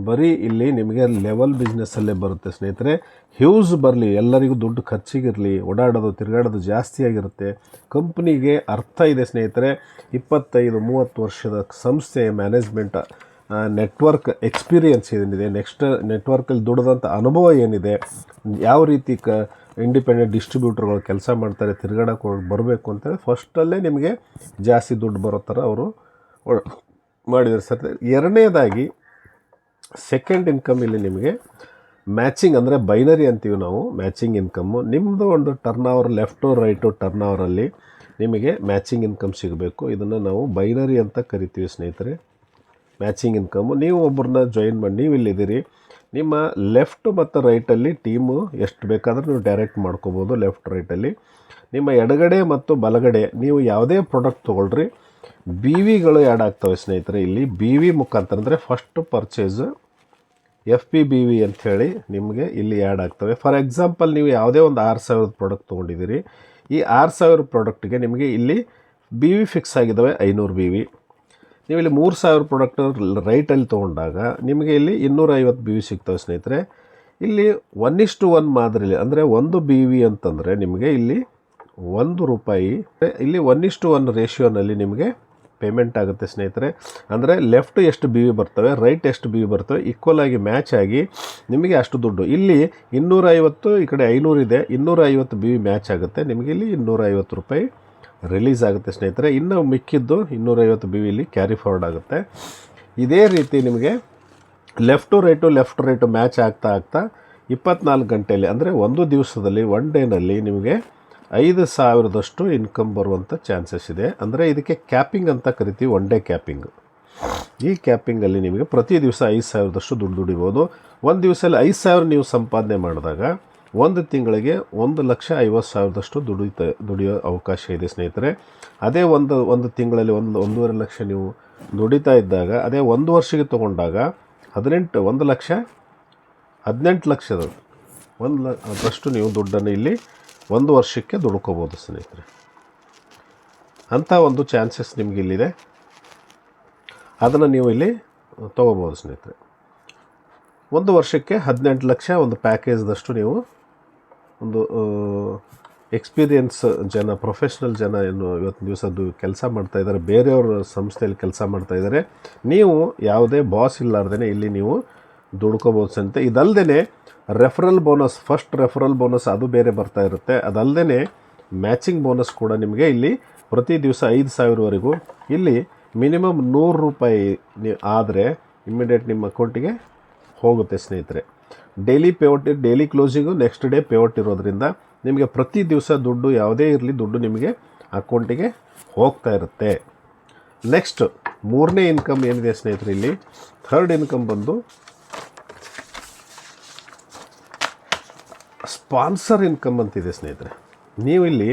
ಬರೀ ಇಲ್ಲಿ ನಿಮಗೆ ಲೆವೆಲ್ ಬಿಸ್ನೆಸ್ಸಲ್ಲೇ ಬರುತ್ತೆ ಸ್ನೇಹಿತರೆ. ಹ್ಯೂಜ್ ಬರಲಿ, ಎಲ್ಲರಿಗೂ ದುಡ್ಡು ಖರ್ಚಿಗಿರಲಿ, ಓಡಾಡೋದು ತಿರುಗಾಡೋದು ಜಾಸ್ತಿ ಆಗಿರುತ್ತೆ. ಕಂಪ್ನಿಗೆ ಅರ್ಥ ಇದೆ ಸ್ನೇಹಿತರೆ. 25-30 ವರ್ಷದ ಸಂಸ್ಥೆಯ ಮ್ಯಾನೇಜ್ಮೆಂಟ್ ನೆಟ್ವರ್ಕ್ ಎಕ್ಸ್ಪೀರಿಯನ್ಸ್ ಏನಿದೆ, ನೆಕ್ಸ್ಟ್ ನೆಟ್ವರ್ಕಲ್ಲಿ ದುಡಿದಂಥ ಅನುಭವ ಏನಿದೆ, ಯಾವ ರೀತಿ ಇಂಡಿಪೆಂಡೆಂಟ್ ಡಿಸ್ಟ್ರಿಬ್ಯೂಟರ್ಗಳು ಕೆಲಸ ಮಾಡ್ತಾರೆ, ತಿರುಗಾಡಕ್ಕೆ ಬರಬೇಕು ಅಂತೇಳಿ ಫಸ್ಟಲ್ಲೇ ನಿಮಗೆ ಜಾಸ್ತಿ ದುಡ್ಡು ಬರೋ ಥರ ಅವರು ಮಾಡಿದ್ದಾರೆ ಸರ್. ಎರಡನೇದಾಗಿ ಸೆಕೆಂಡ್ ಇನ್ಕಮ್ ಇಲ್ಲಿ ನಿಮಗೆ ಮ್ಯಾಚಿಂಗ್, ಅಂದರೆ ಬೈನರಿ ಅಂತೀವಿ ನಾವು, ಮ್ಯಾಚಿಂಗ್ ಇನ್ಕಮ್ಮು. ನಿಮ್ಮದು ಒಂದು ಟರ್ನ್ ಓವರ್ ಲೆಫ್ಟು ರೈಟು ಟರ್ನ್ ಓವರಲ್ಲಿ ನಿಮಗೆ ಮ್ಯಾಚಿಂಗ್ ಇನ್ಕಮ್ ಸಿಗಬೇಕು. ಇದನ್ನು ನಾವು ಬೈನರಿ ಅಂತ ಕರಿತೀವಿ ಸ್ನೇಹಿತರೆ, ಮ್ಯಾಚಿಂಗ್ ಇನ್ಕಮ್ಮು. ನೀವು ಒಬ್ಬರನ್ನ ಜಾಯಿನ್ ಮಾಡಿ, ನೀವು ಇಲ್ಲಿದ್ದೀರಿ, ನಿಮ್ಮ ಲೆಫ್ಟ್ ಮತ್ತು ರೈಟಲ್ಲಿ ಟೀಮು ಎಷ್ಟು ಬೇಕಾದರೂ ನೀವು ಡೈರೆಕ್ಟ್ ಮಾಡ್ಕೋಬೋದು. ಲೆಫ್ಟ್ ರೈಟಲ್ಲಿ ನಿಮ್ಮ ಎಡಗಡೆ ಮತ್ತು ಬಲಗಡೆ ನೀವು ಯಾವುದೇ ಪ್ರಾಡಕ್ಟ್ ತೊಗೊಳ್ರಿ, ಬಿ ವಿಗಳು ಆ್ಯಡ್ ಆಗ್ತವೆ ಸ್ನೇಹಿತರೆ. ಇಲ್ಲಿ ಬಿ ವಿ ಮುಖಾಂತರ ಅಂದರೆ first purchase F P B V ಅಂಥೇಳಿ ನಿಮಗೆ ಇಲ್ಲಿ ಆ್ಯಡ್ ಆಗ್ತವೆ. ಫಾರ್ ಎಕ್ಸಾಂಪಲ್, ನೀವು ಯಾವುದೇ ಒಂದು 6,000 ಪ್ರಾಡಕ್ಟ್ ತೊಗೊಂಡಿದ್ದೀರಿ, ಈ 6,000 ಪ್ರಾಡಕ್ಟಿಗೆ ನಿಮಗೆ ಇಲ್ಲಿ ಬಿ ವಿ ಫಿಕ್ಸ್ ಆಗಿದ್ದಾವೆ 500 ಬಿ ವಿ. ನೀವು ಇಲ್ಲಿ 3,000 ಪ್ರಾಡಕ್ಟ್ ರೈಟಲ್ಲಿ ತೊಗೊಂಡಾಗ ನಿಮಗೆ ಇಲ್ಲಿ 250 ಬಿ ವಿ ಸಿಗ್ತವೆ ಸ್ನೇಹಿತರೆ. ಇಲ್ಲಿ 1:1 ಮಾದರಿಲಿ, ಅಂದರೆ 1 ಬಿ ವಿ ಅಂತಂದರೆ ನಿಮಗೆ ಇಲ್ಲಿ ₹1, ಇಲ್ಲಿ 1:1 ರೇಷಿಯೋನಲ್ಲಿ ನಿಮಗೆ ಪೇಮೆಂಟ್ ಆಗುತ್ತೆ ಸ್ನೇಹಿತರೆ. ಅಂದರೆ ಲೆಫ್ಟ್ ಎಷ್ಟು ಬಿ ವಿ ಬರ್ತವೆ, ರೈಟ್ ಎಷ್ಟು ಬಿ ವಿ ಬರ್ತವೆ, ಈಕ್ವಲ್ ಆಗಿ ಮ್ಯಾಚ್ ಆಗಿ ನಿಮಗೆ ಅಷ್ಟು ದುಡ್ಡು. ಇಲ್ಲಿ 250, ಈ ಕಡೆ 500 ಇದೆ, 250 ಬಿ ವಿ ಮ್ಯಾಚ್ ಆಗುತ್ತೆ, ನಿಮಗೆ ಇಲ್ಲಿ ₹250 ರಿಲೀಸ್ ಆಗುತ್ತೆ ಸ್ನೇಹಿತರೆ. ಇನ್ನು ಮಿಕ್ಕಿದ್ದು 250 ಬಿ ವಿ ಇಲ್ಲಿ ಕ್ಯಾರಿ ಫಾರ್ವರ್ಡ್ ಆಗುತ್ತೆ. ಇದೇ ರೀತಿ ನಿಮಗೆ ಲೆಫ್ಟು ರೈಟು ಮ್ಯಾಚ್ ಆಗ್ತಾ 24 ಗಂಟೆಯಲ್ಲಿ, ಅಂದರೆ ಒಂದು ದಿವಸದಲ್ಲಿ, ಒನ್ ಡೇನಲ್ಲಿ ನಿಮಗೆ 5,000ದಷ್ಟು ಇನ್ಕಮ್ ಬರುವಂಥ ಚಾನ್ಸಸ್ ಇದೆ. ಅಂದರೆ ಇದಕ್ಕೆ ಕ್ಯಾಪಿಂಗ್ ಅಂತ ಕರಿತೀವಿ, ಒನ್ ಡೇ ಕ್ಯಾಪಿಂಗ್. ಈ ಕ್ಯಾಪಿಂಗಲ್ಲಿ ನಿಮಗೆ ಪ್ರತಿ ದಿವಸ 5,000ದಷ್ಟು ದುಡ್ಡು ದುಡಿಬೋದು. ಒಂದು ದಿವಸದಲ್ಲಿ 5,000 ನೀವು ಸಂಪಾದನೆ ಮಾಡಿದಾಗ ಒಂದು ತಿಂಗಳಿಗೆ 1,50,000ದಷ್ಟು ದುಡಿಯೋ ಅವಕಾಶ ಇದೆ ಸ್ನೇಹಿತರೆ. ಅದೇ ಒಂದು ತಿಂಗಳಲ್ಲಿ 1.5 ಲಕ್ಷ ನೀವು ದುಡಿತಾ ಇದ್ದಾಗ, ಅದೇ ಒಂದು ವರ್ಷಕ್ಕೆ ತೊಗೊಂಡಾಗ 18 ಲಕ್ಷದ ಅದಷ್ಟು ನೀವು ದುಡ್ಡನ್ನು ಇಲ್ಲಿ ಒಂದು ವರ್ಷಕ್ಕೆ ದುಡ್ಕೋಬೋದು ಸ್ನೇಹಿತರೆ. ಅಂಥ ಒಂದು ಚಾನ್ಸಸ್ ನಿಮಗೆ ಇಲ್ಲಿದೆ, ಅದನ್ನು ನೀವು ಇಲ್ಲಿ ತೊಗೋಬೋದು ಸ್ನೇಹಿತರೆ. ಒಂದು ವರ್ಷಕ್ಕೆ 18 ಲಕ್ಷ ಒಂದು ಪ್ಯಾಕೇಜ್ದಷ್ಟು ನೀವು ಒಂದು ಎಕ್ಸ್ಪೀರಿಯನ್ಸ್ ಜನ, ಪ್ರೊಫೆಷ್ನಲ್ ಜನ ಏನು ಇವತ್ತಿನ ದಿವಸ ಕೆಲಸ ಮಾಡ್ತಾಯಿದ್ದಾರೆ, ಬೇರೆಯವ್ರ ಸಂಸ್ಥೆಯಲ್ಲಿ ಕೆಲಸ ಮಾಡ್ತಾಯಿದ್ದಾರೆ. ನೀವು ಯಾವುದೇ ಬಾಸ್ ಇಲ್ಲಾರ್ದೇ ಇಲ್ಲಿ ನೀವು ದುಡ್ಕೋಬೋದು ಸ್ನೇಹಿತರೆ. ಇದಲ್ಲದೆ referral bonus, first referral bonus ಅದು ಬೇರೆ ಬರ್ತಾ ಇರುತ್ತೆ. ಅದಲ್ಲದೆ ಮ್ಯಾಚಿಂಗ್ ಬೋನಸ್ ಕೂಡ ನಿಮಗೆ ಇಲ್ಲಿ ಪ್ರತಿ ದಿವಸ 5,000ವರೆಗೂ, ಇಲ್ಲಿ ಮಿನಿಮಮ್ ₹100 ಆದರೆ ಇಮ್ಮಿಡಿಯೇಟ್ ನಿಮ್ಮ ಅಕೌಂಟಿಗೆ ಹೋಗುತ್ತೆ ಸ್ನೇಹಿತರೆ. Daily payout, daily closing, next day payout ಇರೋದ್ರಿಂದ ನಿಮಗೆ ಪ್ರತಿ ದಿವಸ ದುಡ್ಡು ಯಾವುದೇ ಇರಲಿ ದುಡ್ಡು ನಿಮಗೆ ಅಕೌಂಟಿಗೆ ಹೋಗ್ತಾ ಇರುತ್ತೆ. ನೆಕ್ಸ್ಟ್ ಮೂರನೇ ಇನ್ಕಮ್ ಏನಿದೆ ಸ್ನೇಹಿತರೆ, ಇಲ್ಲಿ ಥರ್ಡ್ ಇನ್ಕಮ್ ಬಂದು ಸ್ಪಾನ್ಸರ್ ಇನ್ಕಮ್ ಅಂತಿದೆ ಸ್ನೇಹಿತರೆ. ನೀವು ಇಲ್ಲಿ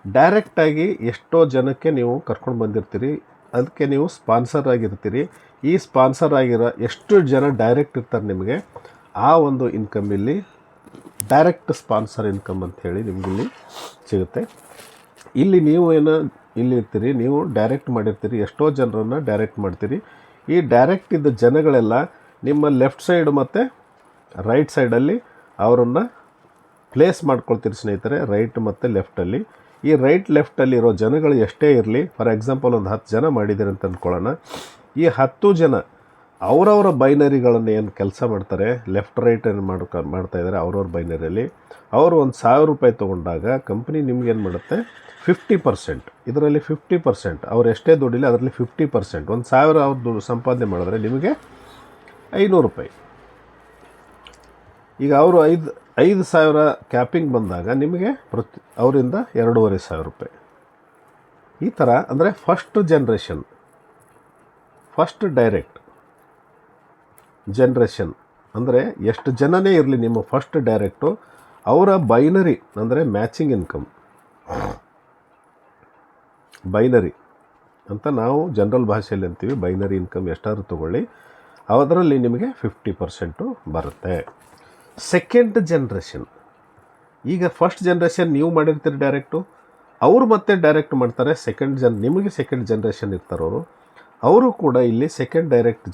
ಡೈರೆಕ್ಟಾಗಿ ಎಷ್ಟೋ ಜನಕ್ಕೆ ನೀವು ಕರ್ಕೊಂಡು ಬಂದಿರ್ತೀರಿ, ಅದಕ್ಕೆ ನೀವು ಸ್ಪಾನ್ಸರ್ ಆಗಿರ್ತೀರಿ. ಈ ಸ್ಪಾನ್ಸರ್ ಆಗಿರೋ ಎಷ್ಟು ಜನ ಡೈರೆಕ್ಟ್ ಇರ್ತಾರೆ ನಿಮಗೆ, ಆ ಒಂದು ಇನ್ಕಮ್ ಇಲ್ಲಿ ಡೈರೆಕ್ಟ್ ಸ್ಪಾನ್ಸರ್ ಇನ್ಕಮ್ ಅಂಥೇಳಿ ನಿಮಗಿಲ್ಲಿ ಸಿಗುತ್ತೆ. ಇಲ್ಲಿ ನೀವು ಇಲ್ಲಿ ಇರ್ತೀರಿ, ನೀವು ಡೈರೆಕ್ಟ್ ಮಾಡಿರ್ತೀರಿ, ಎಷ್ಟೋ ಜನರನ್ನು ಡೈರೆಕ್ಟ್ ಮಾಡ್ತೀರಿ. ಈ ಡೈರೆಕ್ಟ್ ಇದ್ದ ಜನಗಳೆಲ್ಲ ನಿಮ್ಮ ಲೆಫ್ಟ್ ಸೈಡ್ ಮತ್ತು ರೈಟ್ ಸೈಡಲ್ಲಿ ಅವರನ್ನು ಪ್ಲೇಸ್ ಮಾಡ್ಕೊಳ್ತೀರಿ ಸ್ನೇಹಿತರೆ, ರೈಟ್ ಮತ್ತು ಲೆಫ್ಟಲ್ಲಿ. ಈ ರೈಟ್ ಲೆಫ್ಟಲ್ಲಿರೋ ಜನಗಳು ಎಷ್ಟೇ ಇರಲಿ, ಫಾರ್ ಎಕ್ಸಾಂಪಲ್ ಒಂದು 10 ಜನ ಮಾಡಿದ್ದೀರಿ ಅಂತ ಅಂದ್ಕೊಳ್ಳೋಣ. ಈ 10 ಜನ ಅವರವರ ಬೈನರಿಗಳನ್ನು ಏನು ಕೆಲಸ ಮಾಡ್ತಾರೆ, ಲೆಫ್ಟ್ ರೈಟ್ ಏನು ಮಾಡ್ತಾಯಿದ್ದಾರೆ ಅವ್ರವ್ರ ಬೈನರಿಯಲ್ಲಿ, ಅವರು ಒಂದು ₹1,000 ತೊಗೊಂಡಾಗ ಕಂಪ್ನಿ ನಿಮ್ಗೇನು ಮಾಡುತ್ತೆ, 50%, ಇದರಲ್ಲಿ 50%, ಅವ್ರು ಎಷ್ಟೇ ದುಡ್ಡಿಲ್ಲ ಅದರಲ್ಲಿ 50%, $1,000 ಅವ್ರು ಸಂಪಾದನೆ ಮಾಡಿದ್ರೆ ನಿಮಗೆ ₹500. ಈಗ ಅವರು 5,000 ಕ್ಯಾಪಿಂಗ್ ಬಂದಾಗ ನಿಮಗೆ ಅವರಿಂದ ₹2,500. ಈ ಥರ ಅಂದರೆ first generation, first direct generation ಅಂದರೆ ಎಷ್ಟು ಜನನೇ ಇರಲಿ ನಿಮ್ಮ ಫಸ್ಟ್ ಡೈರೆಕ್ಟು, ಅವರ ಬೈನರಿ ಅಂದರೆ ಮ್ಯಾಚಿಂಗ್ ಇನ್ಕಮ್, ಬೈನರಿ ಅಂತ ನಾವು ಜನರಲ್ ಭಾಷೆಯಲ್ಲಿ ಅಂತೀವಿ. ಬೈನರಿ ಇನ್ಕಮ್ ಎಷ್ಟಾದ್ರೂ ತೊಗೊಳ್ಳಿ, ಅದರಲ್ಲಿ ನಿಮಗೆ 50% ಬರುತ್ತೆ. ಸೆಕೆಂಡ್ ಜನ್ರೇಷನ್, ಈಗ ಫಸ್ಟ್ ಜನ್ರೇಷನ್ ನೀವು ಮಾಡಿರ್ತೀರಿ ಡೈರೆಕ್ಟು, ಅವರು ಮತ್ತೆ ಡೈರೆಕ್ಟ್ ಮಾಡ್ತಾರೆ. ನಿಮಗೆ ಸೆಕೆಂಡ್ ಜನ್ರೇಷನ್ ಇರ್ತಾರವರು, ಅವರು ಕೂಡ ಇಲ್ಲಿ ಸೆಕೆಂಡ್ ಡೈರೆಕ್ಟ್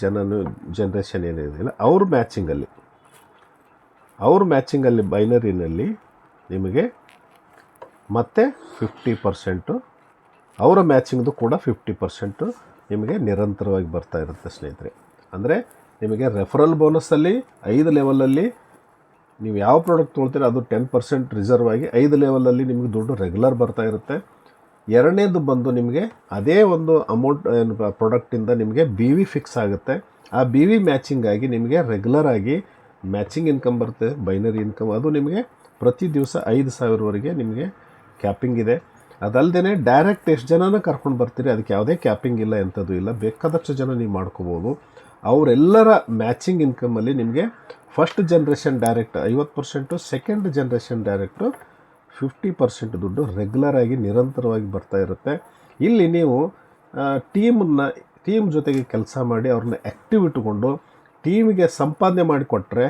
ಜನ್ರೇಷನ್ ಏನಿದೆಯಲ್ಲ ಅವ್ರ ಮ್ಯಾಚಿಂಗಲ್ಲಿ ಬೈನರಿನಲ್ಲಿ ನಿಮಗೆ ಮತ್ತೆ 50%, ಅವರ ಮ್ಯಾಚಿಂಗ್ದು ಕೂಡ 50% ನಿಮಗೆ ನಿರಂತರವಾಗಿ ಬರ್ತಾ ಇರುತ್ತೆ ಸ್ನೇಹಿತರೆ. ಅಂದರೆ ನಿಮಗೆ ರೆಫರಲ್ ಬೋನಸ್ಸಲ್ಲಿ 5 ಲೆವೆಲಲ್ಲಿ ನೀವು ಯಾವ ಪ್ರಾಡಕ್ಟ್ ತೊಗೊಳ್ತೀರ ಅದು 10% ರಿಸರ್ವ್ ಆಗಿ 5 ಲೆವೆಲಲ್ಲಿ ನಿಮಗೆ ದುಡ್ಡು ರೆಗ್ಯುಲರ್ ಬರ್ತಾ ಇರುತ್ತೆ. ಎರಡನೇದು ಬಂದು ನಿಮಗೆ ಅದೇ ಒಂದು ಅಮೌಂಟ್ ಪ್ರಾಡಕ್ಟಿಂದ ನಿಮಗೆ ಬಿ ವಿ ಫಿಕ್ಸ್ ಆಗುತ್ತೆ. ಆ ಬಿ ವಿ ಮ್ಯಾಚಿಂಗ್ ಆಗಿ ನಿಮಗೆ ರೆಗ್ಯುಲರ್ ಆಗಿ ಮ್ಯಾಚಿಂಗ್ ಇನ್ಕಮ್ ಬರುತ್ತೆ, ಬೈನರಿ ಇನ್ಕಮ್. ಅದು ನಿಮಗೆ ಪ್ರತಿ ದಿವಸ 5,000ವರೆಗೆ ನಿಮಗೆ ಕ್ಯಾಪಿಂಗ್ ಇದೆ. ಅದಲ್ಲದೆ ಡೈರೆಕ್ಟ್ ಎಷ್ಟು ಜನನ ಕರ್ಕೊಂಡು ಬರ್ತೀರಿ, ಅದಕ್ಕೆ ಯಾವುದೇ ಕ್ಯಾಪಿಂಗ್ ಇಲ್ಲ, ಎಂಥದ್ದು ಇಲ್ಲ, ಬೇಕಾದಷ್ಟು ಜನ ನೀವು ಮಾಡ್ಕೋಬೋದು. ಅವರೆಲ್ಲರ ಮ್ಯಾಚಿಂಗ್ ಇನ್ಕಮಲ್ಲಿ ನಿಮಗೆ first generation direct 50%, second generation direct 50% ದುಡ್ಡು ರೆಗ್ಯುಲರ್ ಆಗಿ ನಿರಂತರವಾಗಿ ಬರ್ತಾ ಇರುತ್ತೆ. ಇಲ್ಲಿ ನೀವು ಟೀಮ್ ಜೊತೆಗೆ ಕೆಲಸ ಮಾಡಿ ಅವ್ರನ್ನ ಆ್ಯಕ್ಟಿವ್ ಇಟ್ಟುಕೊಂಡು ಟೀಮಿಗೆ ಸಂಪಾದನೆ ಮಾಡಿಕೊಟ್ರೆ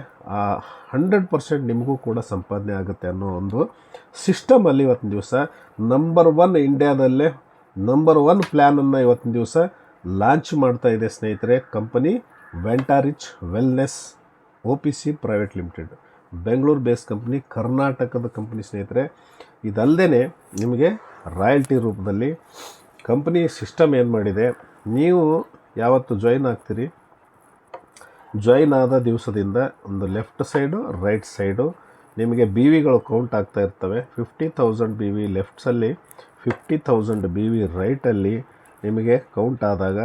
100% ನಿಮಗೂ ಕೂಡ ಸಂಪಾದನೆ ಆಗುತ್ತೆ ಅನ್ನೋ ಒಂದು ಸಿಸ್ಟಮಲ್ಲಿ ಇವತ್ತಿನ ದಿವಸ ನಂಬರ್ 1 ಇಂಡಿಯಾದಲ್ಲೇ ನಂಬರ್ 1 ಪ್ಲ್ಯಾನನ್ನು ಇವತ್ತಿನ ದಿವಸ ಲಾಂಚ್ ಮಾಡ್ತಾ ಇದೆ ಸ್ನೇಹಿತರೆ. Company Ventarich wellness OPC private limited, Bengaluru base company, ಕರ್ನಾಟಕದ ಕಂಪ್ನಿ ಸ್ನೇಹಿತರೆ. ಇದಲ್ಲದೆ ನಿಮಗೆ ರಾಯಲ್ಟಿ ರೂಪದಲ್ಲಿ ಕಂಪ್ನಿ ಸಿಸ್ಟಮ್ ಏನು ಮಾಡಿದೆ, ನೀವು ಯಾವತ್ತು ಜಾಯಿನ್ ಆಗ್ತೀರಿ, ಜಾಯಿನ್ ಆದ ದಿವಸದಿಂದ ಒಂದು ಲೆಫ್ಟ್ ಸೈಡು ರೈಟ್ ಸೈಡು ನಿಮಗೆ ಬಿ ವಿಗಳು ಕೌಂಟ್ ಆಗ್ತಾ ಇರ್ತವೆ. 50,000 ಬಿ ವಿ ಲೆಫ್ಟ್ಸಲ್ಲಿ, 50,000 ಬಿ ವಿ ರೈಟಲ್ಲಿ ನಿಮಗೆ ಕೌಂಟ್ ಆದಾಗ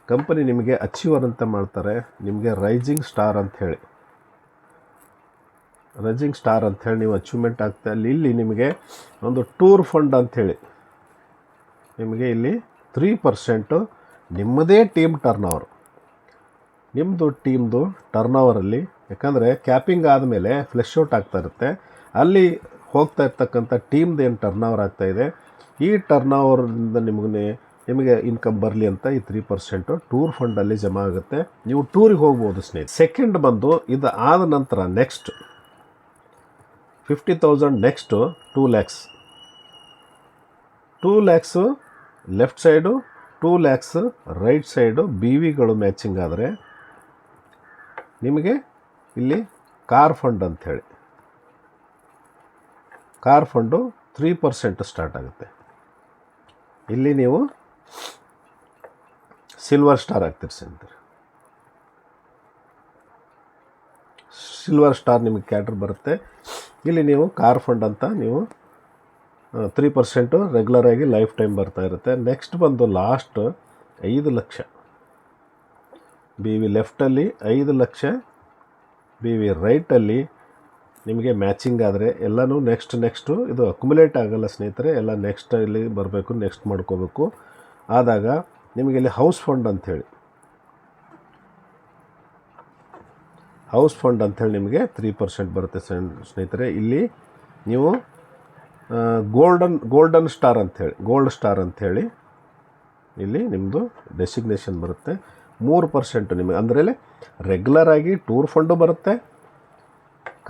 ಕಂಪನಿ ನಿಮಗೆ ಅಚೀವರ್ ಅಂತ ಮಾಡ್ತಾರೆ. ನಿಮಗೆ ರೈಸಿಂಗ್ ಸ್ಟಾರ್ ಅಂಥೇಳಿ ನೀವು ಅಚೀವ್ಮೆಂಟ್ ಆಗ್ತಾ ಇಲ್ಲಿ ನಿಮಗೆ ಒಂದು ಟೂರ್ ಫಂಡ್ ಅಂಥೇಳಿ ನಿಮಗೆ ಇಲ್ಲಿ 3% ನಿಮ್ಮದೇ ಟೀಮ್ ಟರ್ನ್ ಓವರಲ್ಲಿ, ಯಾಕಂದರೆ ಕ್ಯಾಪಿಂಗ್ ಆದಮೇಲೆ ಫ್ಲೆಶ್ ಔಟ್ ಆಗ್ತಾ ಇರುತ್ತೆ, ಅಲ್ಲಿ ಹೋಗ್ತಾ ಇರ್ತಕ್ಕಂಥ ಟೀಮ್ದು ಏನು ಟರ್ನ್ ಓವರ್ ಆಗ್ತಾಯಿದೆ, ಈ ಟರ್ನ್ ಓವರಿಂದ ನಿಮಗೆ ಇನ್ಕಮ್ ಬರಲಿ ಅಂತ ಈ 3% ಟೂರ್ ಫಂಡಲ್ಲಿ ಜಮಾ ಆಗುತ್ತೆ. ನೀವು ಟೂರಿಗೆ ಹೋಗ್ಬೋದು ಸ್ನೇಹಿತರೆ. ಸೆಕೆಂಡ್ ಬಂದು ಇದು ಆದ ನಂತರ next 50,000 next 2 lakhs left side, 2 lakhs right side B ವಿಗಳು ಮ್ಯಾಚಿಂಗ್ ಆದರೆ ನಿಮಗೆ ಇಲ್ಲಿ ಕಾರ್ ಫಂಡ್ ಅಂಥೇಳಿ, ಕಾರ್ ಫಂಡು 3% ಸ್ಟಾರ್ಟ್ ಆಗುತ್ತೆ. ಇಲ್ಲಿ ನೀವು ಸಿಲ್ವರ್ ಸ್ಟಾರ್ ಆಗ್ತೀರಿ ಸ್ನೇಹಿತರೆ. ಸಿಲ್ವರ್ ಸ್ಟಾರ್ ನಿಮಗೆ ಕ್ಯಾಟರ್ ಬರುತ್ತೆ. ಇಲ್ಲಿ ನೀವು ಕಾರ್ ಫಂಡ್ ಅಂತ ನೀವು 3% ರೆಗ್ಯುಲರ್ ಆಗಿ ಲೈಫ್ ಟೈಮ್ ಬರ್ತಾ ಇರುತ್ತೆ. ನೆಕ್ಸ್ಟ್ ಬಂದು ಲಾಸ್ಟ್ 5 ಲಕ್ಷ ಬಿ ವಿ ಲೆಫ್ಟಲ್ಲಿ, 5 ಲಕ್ಷ ಬಿ ವಿ ರೈಟಲ್ಲಿ ನಿಮಗೆ ಮ್ಯಾಚಿಂಗ್ ಆದರೆ ಎಲ್ಲನೂ ನೆಕ್ಸ್ಟು ಇದು ಅಕ್ಯುಮುಲೇಟ್ ಆಗಲ್ಲ ಸ್ನೇಹಿತರೆ, ಎಲ್ಲ ನೆಕ್ಸ್ಟಲ್ಲಿ ಬರಬೇಕು, ನೆಕ್ಸ್ಟ್ ಮಾಡ್ಕೋಬೇಕು. ಆದಾಗ ನಿಮಗೆ ಇಲ್ಲಿ ಹೌಸ್ ಫಂಡ್ ಅಂಥೇಳಿ ನಿಮಗೆ 3% ಬರುತ್ತೆ ಸ್ನೇಹಿತರೆ. ಇಲ್ಲಿ ನೀವು ಗೋಲ್ಡ್ ಸ್ಟಾರ್ ಅಂಥೇಳಿ ಇಲ್ಲಿ ನಿಮ್ಮದು ಡೆಸಿಗ್ನೇಷನ್ ಬರುತ್ತೆ. 3% ನಿಮಗೆ ಅಂದರೆ ರೆಗ್ಯುಲರ್ ಆಗಿ ಟೂರ್ ಫಂಡು ಬರುತ್ತೆ,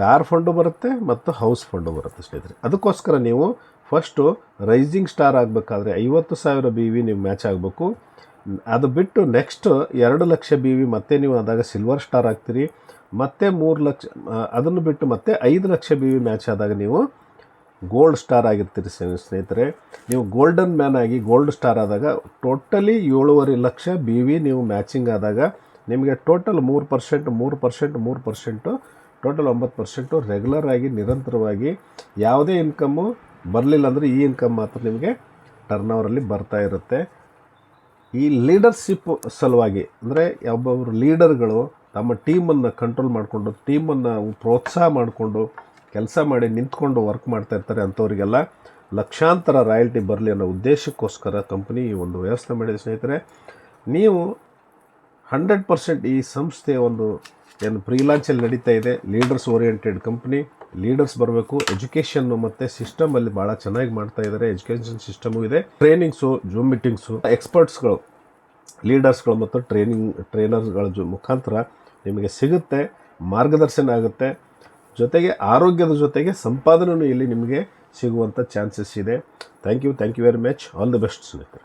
ಕಾರ್ ಫಂಡು ಬರುತ್ತೆ ಮತ್ತು ಹೌಸ್ ಫಂಡು ಬರುತ್ತೆ ಸ್ನೇಹಿತರೆ. ಅದಕ್ಕೋಸ್ಕರ ನೀವು ಫಸ್ಟು ರೈಸಿಂಗ್ ಸ್ಟಾರ್ ಆಗಬೇಕಾದ್ರೆ 50,000 ಬಿ ವಿ ನೀವು ಮ್ಯಾಚ್ ಆಗಬೇಕು. ಅದು ಬಿಟ್ಟು ನೆಕ್ಸ್ಟ್ 2 ಲಕ್ಷ ಬಿ ವಿ ಮತ್ತೆ ನೀವು ಆದಾಗ ಸಿಲ್ವರ್ ಸ್ಟಾರ್ ಆಗ್ತೀರಿ. ಮತ್ತೆ 3 ಲಕ್ಷ, ಅದನ್ನು ಬಿಟ್ಟು ಮತ್ತೆ 5 ಲಕ್ಷ ಬಿ ವಿ ಮ್ಯಾಚ್ ಆದಾಗ ನೀವು ಗೋಲ್ಡ್ ಸ್ಟಾರ್ ಆಗಿರ್ತೀರಿ ಸ್ನೇಹಿತರೆ. ನೀವು ಗೋಲ್ಡನ್ ಮ್ಯಾನ್ ಆಗಿ ಗೋಲ್ಡ್ ಸ್ಟಾರ್ ಆದಾಗ ಟೋಟಲಿ 7.5 ಲಕ್ಷ ಬಿ ವಿ ನೀವು ಮ್ಯಾಚಿಂಗ್ ಆದಾಗ ನಿಮಗೆ ಟೋಟಲ್ 3% ಟೋಟಲ್ 9% ರೆಗ್ಯುಲರ್ ಆಗಿ ನಿರಂತರವಾಗಿ ಯಾವುದೇ ಇನ್ಕಮ್ಮು ಬರಲಿಲ್ಲ ಅಂದರೆ ಈ ಇನ್ಕಮ್ ಮಾತ್ರ ನಿಮಗೆ ಟರ್ನ್ ಓವರಲ್ಲಿ ಬರ್ತಾ ಇರುತ್ತೆ. ಈ ಲೀಡರ್ಶಿಪ್ ಸಲುವಾಗಿ ಅಂದರೆ ಒಬ್ಬೊಬ್ಬರು ಲೀಡರ್ಗಳು ತಮ್ಮ ಟೀಮನ್ನು ಕಂಟ್ರೋಲ್ ಮಾಡಿಕೊಂಡು, ಟೀಮನ್ನು ಪ್ರೋತ್ಸಾಹ ಮಾಡಿಕೊಂಡು ಕೆಲಸ ಮಾಡಿ ನಿಂತ್ಕೊಂಡು ವರ್ಕ್ ಮಾಡ್ತಾ ಇರ್ತಾರೆ. ಅಂಥವರಿಗೆಲ್ಲ ಲಕ್ಷಾಂತರ ರಾಯಲ್ಟಿ ಬರಲಿ ಅನ್ನೋ ಉದ್ದೇಶಕ್ಕೋಸ್ಕರ ಕಂಪನಿ ಈ ಒಂದು ವ್ಯವಸ್ಥೆ ಮಾಡಿದೆ ಸ್ನೇಹಿತರೆ. ನೀವು 100% ಈ ಸಂಸ್ಥೆ ಒಂದು ಏನು ಫ್ರೀಲಾನ್ಸಲ್ಲಿ ನಡೀತಾ ಇದೆ, ಲೀಡರ್ಸ್ ಓರಿಯೆಂಟೆಡ್ ಕಂಪ್ನಿ. ಲೀಡರ್ಸ್ ಬರಬೇಕು, ಎಜುಕೇಷನ್ನು ಮತ್ತು ಸಿಸ್ಟಮಲ್ಲಿ ಭಾಳ ಚೆನ್ನಾಗಿ ಮಾಡ್ತಾ ಇದ್ದಾರೆ. ಎಜುಕೇಷನ್ ಸಿಸ್ಟಮು ಇದೆ, ಟ್ರೈನಿಂಗ್ಸು, ಜೂಮ್ ಮೀಟಿಂಗ್ಸು, ಎಕ್ಸ್ಪರ್ಟ್ಸ್ಗಳು, ಲೀಡರ್ಸ್ಗಳು ಮತ್ತು ಟ್ರೈನರ್ಸ್ಗಳ ಮುಖಾಂತರ ನಿಮಗೆ ಸಿಗುತ್ತೆ, ಮಾರ್ಗದರ್ಶನ ಆಗುತ್ತೆ. ಜೊತೆಗೆ ಆರೋಗ್ಯದ ಜೊತೆಗೆ ಸಂಪಾದನೆಯೂ ಇಲ್ಲಿ ನಿಮಗೆ ಸಿಗುವಂಥ ಚಾನ್ಸಸ್ ಇದೆ. Thank you very much. All the best ಸ್ನೇಹಿತರೆ.